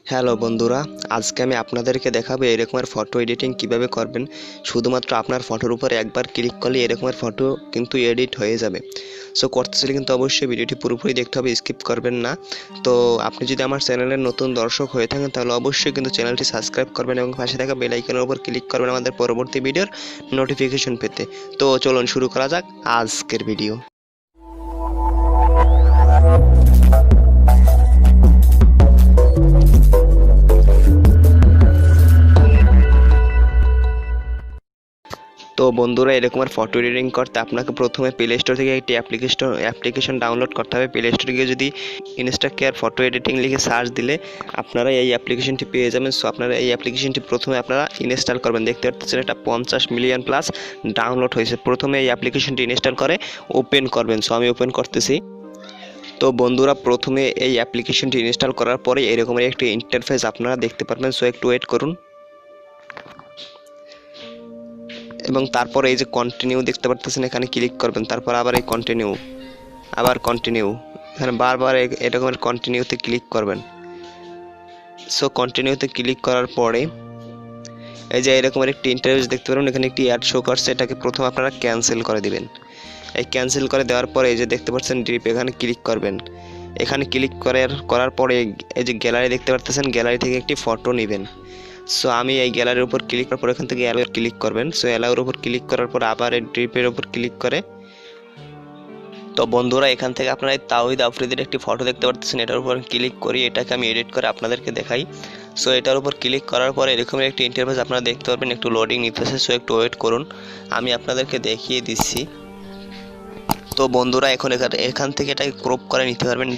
Hello বন্ধুরা, আজকে আমি আপনাদেরকে দেখাবো এরকমের ফটো এডিটিং কিভাবে করবেন। শুধুমাত্র আপনার ফটোর উপরে একবার ক্লিক করলে এরকমের ফটো কিন্তু এডিট হয়ে যাবে। সো করতে চাইলে কিন্তু অবশ্যই ভিডিওটি পুরোপুরি দেখতে হবে, স্কিপ করবেন না। তো আপনি যদি আমার চ্যানেলের নতুন দর্শক হয়ে থাকেন তাহলে অবশ্যই কিন্তু চ্যানেলটি সাবস্ক্রাইব করবেন এবং পাশে থাকা বেল আইকনের উপর ক্লিক করবেন আমাদের পরবর্তী ভিডিওর নোটিফিকেশন পেতে। তো চলুন শুরু করা যাক আজকের ভিডিও। তো বন্ধুরা, এরকমের ফটো এডিটিং করতে আপনাকে প্রথমে প্লে স্টোর থেকে একটি অ্যাপ্লিকেশন ডাউনলোড করতে হবে। প্লে স্টোরে গিয়ে যদি ইনস্টাকেয়ার ফটো এডিটিং লিখে সার্চ দিলে আপনারা এই অ্যাপ্লিকেশনটি পেয়ে যাবেন। সো আপনারা এই অ্যাপ্লিকেশনটি প্রথমে আপনারা ইনস্টল করবেন। দেখতে পাচ্ছেন এটা 50 মিলিয়ন প্লাস ডাউনলোড হয়েছে। প্রথমে এই অ্যাপ্লিকেশনটি ইনস্টল করে ওপেন করবেন। সো আমি ওপেন করতেছি। তো বন্ধুরা, প্রথমে এই অ্যাপ্লিকেশনটি ইনস্টল করার পরে এরকমের একটি ইন্টারফেস আপনারা দেখতে পারবেন। সো একটু ওয়েট করুন এবং তারপর এই যে কন্টিনিউ দেখতে পারতেছেন, এখানে ক্লিক করবেন। তারপর আবার এই কন্টিনিউ এখানে বারবার এরকমের কন্টিনিউতে ক্লিক করবেন। সো কন্টিনিউতে ক্লিক করার পরে এই যে এরকমের একটি ইন্টারফেস দেখতে পারবেন, এখানে একটি অ্যাড শো করছে। এটাকে প্রথমে আপনারা ক্যান্সেল করে দিবেন। এই ক্যান্সেল করে দেওয়ার পরে এই যে দেখতে পাচ্ছেন ডিপ, এখানে ক্লিক করবেন। এখানে ক্লিক করার পরে এই যে গ্যালারি দেখতে পারতেছেন, গ্যালারি থেকে একটি ফটো নেবেন। সো আমি এই গ্যালারির উপর ক্লিক করার পর এখান থেকে অ্যালাউর ক্লিক করবেন। সো অ্যালাউর উপর ক্লিক করার পর আবার এই ড্রিপের উপর ক্লিক করে, তো বন্ধুরা এখান থেকে আপনারা এই তাওহিদ আফ্রিদির একটি ফটো দেখতে পাচ্ছেন। এটার উপর ক্লিক করি, এটাকে আমি এডিট করে আপনাদেরকে দেখাই। সো এটার উপর ক্লিক করার পরে এরকম একটি ইন্টারফেস আপনারা দেখতে পারবেন। একটু লোডিং নিতেছে, সো একটু ওয়েট করুন, আমি আপনাদেরকে দেখিয়ে দিচ্ছি। তো বন্ধুরা এখন এখান থেকে এটাকে ক্রপ করে নিতে পারবেন।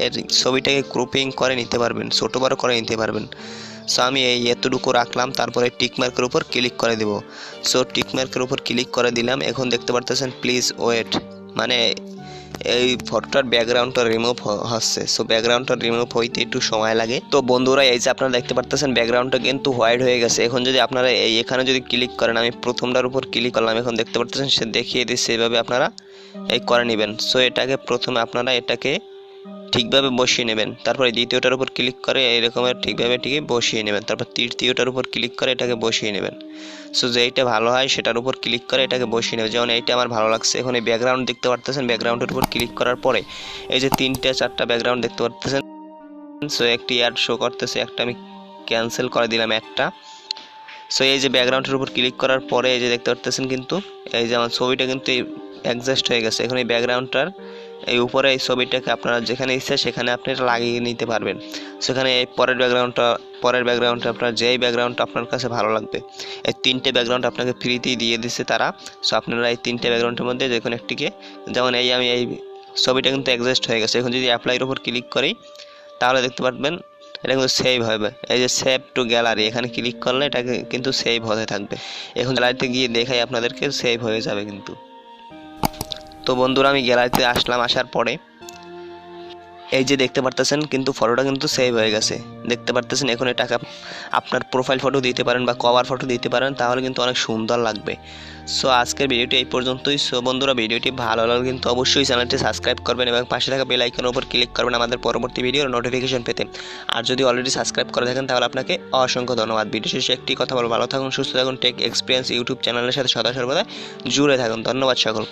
এর ছবিটাকে ক্রপিং করে নিতে পারবেন, ছোটো বড়ো করে নিতে পারবেন। সো আমি এই এতটুকু রাখলাম, তারপরে টিক মার্কের উপর ক্লিক করে দেব। সো টিক মার্কের উপর ক্লিক করে দিলাম। এখন দেখতে পারতেছেন প্লিজ ওয়েট, মানে এই ফটোটার ব্যাকগ্রাউন্ডটা রিমুভ হচ্ছে। সো ব্যাকগ্রাউন্ডটা রিমুভ হইতে একটু সময় লাগে। তো বন্ধুরা এই যে আপনারা দেখতে পারতেছেন ব্যাকগ্রাউন্ডটা কিন্তু হোয়াইট হয়ে গেছে। এখন যদি আপনারা এখানে যদি ক্লিক করেন, আমি প্রথমটার উপর ক্লিক করলাম, এখন দেখতে পারতেছেন সে দেখিয়ে দিচ্ছে। এইভাবে আপনারা এই করে নেবেন। সো এটাকে প্রথমে আপনারা এটাকে ঠিকভাবে বসিয়ে নেবেন। তারপরে দ্বিতীয়টার উপর ক্লিক করে এইরকমের ঠিকভাবে এটিকে বসিয়ে নেবেন। তারপর তৃতীয়টার উপর ক্লিক করে এটাকে বসিয়ে নেবেন। সো যেইটা ভালো হয় সেটার উপর ক্লিক করে এটাকে বসিয়ে নেবেন। যেমন এইটা আমার ভালো লাগছে। এখন এই ব্যাকগ্রাউন্ড দেখতে পারতেছেন, ব্যাকগ্রাউন্ডের উপর ক্লিক করার পরে এই যে 3-4টা ব্যাকগ্রাউন্ড দেখতে পারতেছেন। সো একটি অ্যাড শো করতেছে, একটা আমি ক্যান্সেল করে দিলাম একটা। সো এই যে ব্যাকগ্রাউন্ডের উপর ক্লিক করার পরে এই যে দেখতে পারতেছেন কিন্তু এই যে আমার ছবিটা কিন্তু অ্যাডজাস্ট হয়ে গেছে। এখন এই ব্যাকগ্রাউন্ডটার এই উপরে এই ছবিটাকে আপনারা যেখানে ইচ্ছা সেখানে আপনি লাগিয়ে নিতে পারবেন। সেখানে এই পরের ব্যাকগ্রাউন্ডটা আপনার যেই ব্যাকগ্রাউন্ডটা আপনার কাছে ভালো লাগবে, এই 3টে ব্যাকগ্রাউন্ড আপনাকে ফ্রিতেই দিয়ে দিচ্ছে তারা। সো আপনারা এই 3টে ব্যাকগ্রাউন্ডের মধ্যে যে কোনো একটিকে, যেমন আমি এই ছবিটা কিন্তু অ্যাডজাস্ট হয়ে গেছে। এখন যদি অ্যাপ্লাইয়ের উপর ক্লিক করি তাহলে দেখতে পারবেন এটা কিন্তু সেভ হবে। এই যে সেভ টু গ্যালারি, এখানে ক্লিক করলে এটাকে কিন্তু সেভ হতে থাকবে। এখন গ্যালারিতে গিয়ে দেখাই আপনাদেরকে, সেভ হয়ে যাবে কিন্তু। তো বন্ধুরা আমি গ্যালারিতে আসলাম, আসার পরে এই যে দেখতে পারতেছেন কিন্তু ফটোটা কিন্তু সেভ হয়ে গেছে। দেখতে পারতেছেন এখন এটাকে আপনার প্রোফাইল ফটো দিতে পারেন বা কভার ফটো দিতে পারেন, তাহলে কিন্তু অনেক সুন্দর লাগবে। সো আজকের ভিডিওটি এই পর্যন্তই। সো বন্ধুরা ভিডিওটি ভালো লাগলে কিন্তু অবশ্যই চ্যানেলটি সাবস্ক্রাইব করবেন এবং পাশে থাকা বেল আইকনের উপর ক্লিক করবেন আমাদের পরবর্তী ভিডিওর নোটিফিকেশন পেতে। আর যদি অলরেডি সাবস্ক্রাইব করে থাকেন তাহলে আপনাকে অসংখ্য ধন্যবাদ। ভিডিও শেষে একটি কথা বলবো, ভালো থাকুন, সুস্থ থাকুন, টেক এক্সপিরিয়েন্স ইউটিউব চ্যানেলের সাথে সদা সর্বদা জুড়ে থাকুন। ধন্যবাদ সকল।